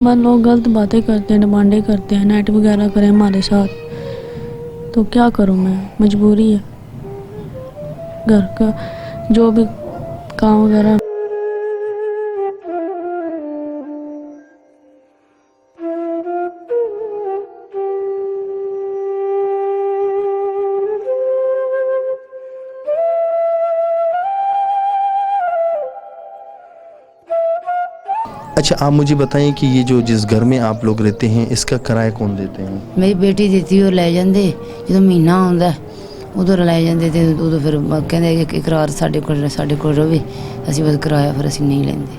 بس لوگ غلط باتیں کرتے ہیں، ڈیمانڈیں کرتے ہیں، نیٹ وغیرہ کریں ہمارے ساتھ، تو کیا کروں میں، مجبوری ہے گھر کا جو بھی کام وغیرہ۔ اچھا آپ مجھے بتائیں کہ یہ جو جس گھر میں آپ لوگ رہتے ہیں اس کا کرایہ کون دیتے ہیں؟ میری بیٹی دیتی وہ لے جاندے جدوں مہینہ آਉਂਦਾ ਉਦੋਂ ਲੈ ਜਾਂਦੇ ਤੇ ਉਦੋਂ ਫਿਰ ਕਹਿੰਦੇ ਕਿ ਇਕਰਾਰ ਸਾਡੇ ਕੋਲ ਰਵੇ ਅਸੀਂ ਬਸ ਕਿਰਾਇਆ ਫਿਰ ਅਸੀਂ ਨਹੀਂ ਲੈਂਦੇ।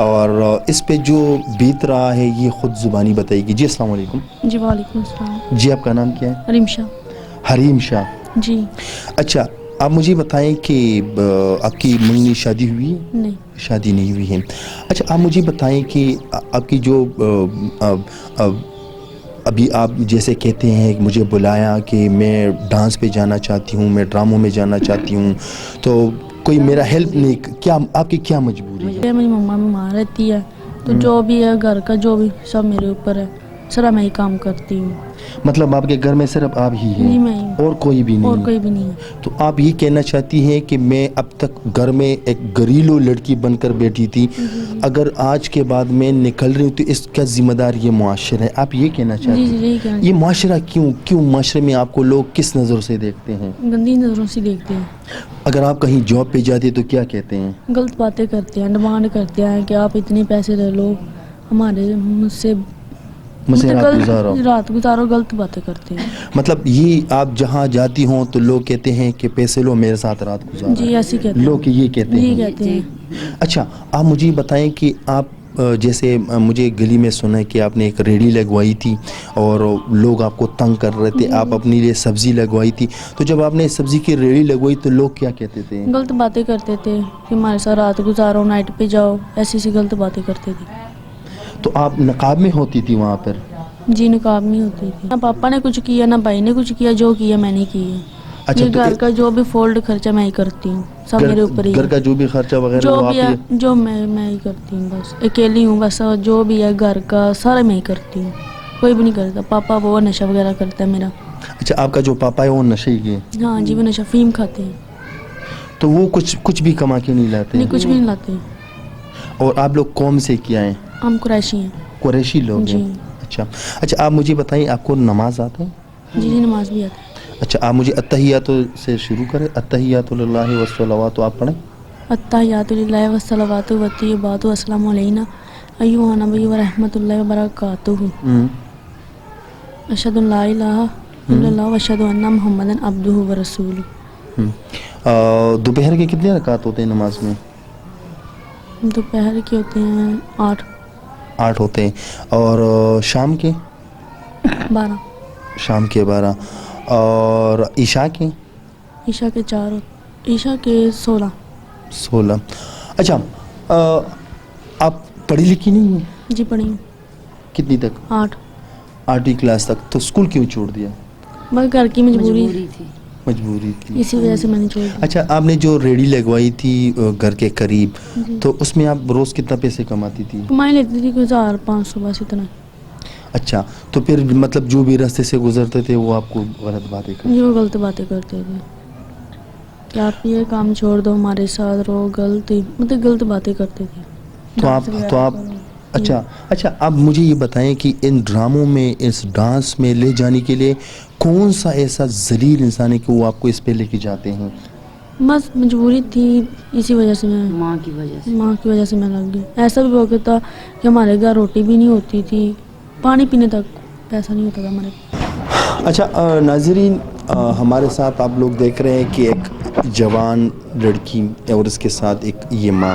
اور اس پہ جو بیت رہا ہے یہ خود زبانی بتائے گی۔ جی السلام علیکم۔ جی وعلیکم السلام۔ جی آپ کا نام کیا ہے؟ حریم شاہ۔ حریم شاہ، جی۔ اچھا آپ مجھے بتائیں کہ آپ کی منگنی شادی ہوئی ہے؟ نہیں۔ شادی نہیں ہوئی ہے۔ اچھا آپ مجھے بتائیں کہ آپ کی جو ابھی آپ جیسے کہتے ہیں کہ مجھے بلایا کہ میں ڈانس پہ جانا چاہتی ہوں، میں ڈراموں میں جانا چاہتی ہوں، تو کوئی میرا ہیلپ نہیں، کیا آپ کی کیا مجبوری ہے؟ میری مما بیمار رہتی ہے تو جو بھی ہے گھر کا جو بھی سب میرے اوپر ہے، سارا میں ہی کام کرتی ہوں۔ مطلب آپ کے گھر میں صرف آپ ہی ہیں؟ نہیں، میں ہی ہوں، اور کوئی بھی نہیں؟ اور کوئی بھی نہیں ہے۔ تو آپ یہ کہنا چاہتی ہیں کہ میں اب تک گھر میں ایک گھریلو لڑکی بن کر بیٹھی تھی، اگر آج کے بعد میں نکل رہی ہوں تو اس کا ذمہ دار یہ معاشرہ ہے، آپ یہ کہنا چاہتی ہیں؟ جی یہی کہنا۔ یہ معاشرہ کیوں معاشرے میں آپ کو لوگ کس نظر سے دیکھتے ہیں؟ گندی نظروں سے دیکھتے ہیں۔ اگر آپ کہیں جاب پہ جاتے تو کیا کہتے ہیں؟ غلط باتیں کرتے ہیں، ڈیمانڈ کرتے ہیں کہ آپ اتنے پیسے لے لو، ہمارے مجھ سے رات گزارو، غلط باتیں کرتے ہیں۔ مطلب یہ آپ جہاں جاتی ہوں تو لوگ کہتے ہیں کہ پیسے لو میرے ساتھ رات گزارو؟ جی ایسے کہتے ہیں، لوگ یہ کہتے ہیں؟ یہ کہتے ہیں۔ اچھا آپ مجھے بتائیں کہ آپ جیسے مجھے گلی میں سنا ہے کہ آپ نے ایک ریڑھی لگوائی تھی اور لوگ آپ کو تنگ کر رہے تھے، آپ اپنے لیے سبزی لگوائی تھی، تو جب آپ نے سبزی کی ریڑھی لگوائی تو لوگ کیا کہتے تھے؟ غلط باتیں کرتے تھے کہ ہمارے ساتھ رات گزارو، نائٹ پہ جاؤ، ایسی غلط باتیں کرتے تھے۔ تو آپ نقاب میں ہوتی تھی وہاں پر؟ جی نقاب نہیں ہوتی تھی، نہ پاپا نے کچھ کیا نہ بھائی نے کچھ کیا، جو کیا میں نے کیا۔ اچھا یہ گھر کا جو بھی فولڈ خرچہ میں ہی کرتی ہوں، سب میرے اوپر ہی گھر کا جو بھی خرچہ وغیرہ جو بھی ہے جو میں ہی کرتی ہوں، بس اکیلی ہوں، بس جو بھی ہے گھر کا سارا میں ہی کرتی ہوں، کوئی بھی نہیں کرتا۔ پاپا وہ نشہ وغیرہ کرتا ہے میرا۔ اچھا آپ کا جو پاپا ہے وہ نشے کے؟ ہاں جی، وہ نشہ فیم کھاتے ہیں۔ تو وہ کچھ بھی کما کے نہیں لاتے؟ نہیں، کچھ بھی نہیں لاتے۔ اور آپ لوگ قوم سے کیا ہیں؟ ہم قریشی ہیں۔ قریشی لوگ ہیں؟ جی۔ اچھا آپ مجھے بتائیں آپ کو نماز آتا ہے؟ جی نماز بھی آتی ہے۔ اچھا آپ مجھے التحیات سے شروع کریں، التحیات للہ والصلوات، آپ پڑھیں۔ التحیات للہ والصلوات والطیبات والسلام علینا ایھا النبی ورحمۃ اللہ وبرکاتہ، اشہد ان لا الہ الا اللہ واشہد ان محمدا عبدہ ورسولہ۔ دوپہر کے کتنے رکعت ہوتے ہیں نماز میں؟ دوپہر کے ہوتے ہیں 8 ہوتے ہیں، اور شام کے 12۔ شام کے 12، اور عشاء کے؟ عشاء کے 4، عشاء کے 16۔ اچھا آپ پڑھی لکھی نہیں ہیں؟ جی پڑھی ہوں۔ کتنی تک؟ 8ویں کلاس تک۔ تو اسکول کیوں چھوڑ دیا؟ بس گھر کی مجبوری تھی، اسی وجہ سے میں نے چھوڑ دیا۔ اچھا آپ نے جو ریڑھی لگوائی تھی گھر کے قریب، تو اس میں آپ روز کتنا پیسے کماتی تھی؟ کمائی لیتی تھی 1500 بس اتنا۔ اچھا تو پھر مطلب جو بھی راستے سے گزرتے تھے وہ آپ کو غلط باتیں کرتے؟ یہ غلط باتیں کرتے تھے کہ آپ یہ کام چھوڑ دو، ہمارے ساتھ رہو، غلط باتیں کرتے تھے۔ تو آپ اچھا اب مجھے یہ بتائیں کہ ان ڈراموں میں، اس ڈانس میں لے جانے کے لیے کون سا ایسا ذلیل انسان ہے کہ وہ آپ کو اس پہ لے کے جاتے ہیں؟ بس مجبوری تھی، اسی وجہ سے میں ماں کی وجہ سے میں لگ گئی۔ ایسا بھی ہو گیا تھا کہ ہمارے گھر روٹی بھی نہیں ہوتی تھی، پانی پینے تک پیسہ نہیں ہوتا تھا ہمارے۔ اچھا ناظرین، ہمارے ساتھ آپ لوگ دیکھ رہے ہیں کہ ایک جوان لڑکی اور اس کے ساتھ ایک یہ ماں،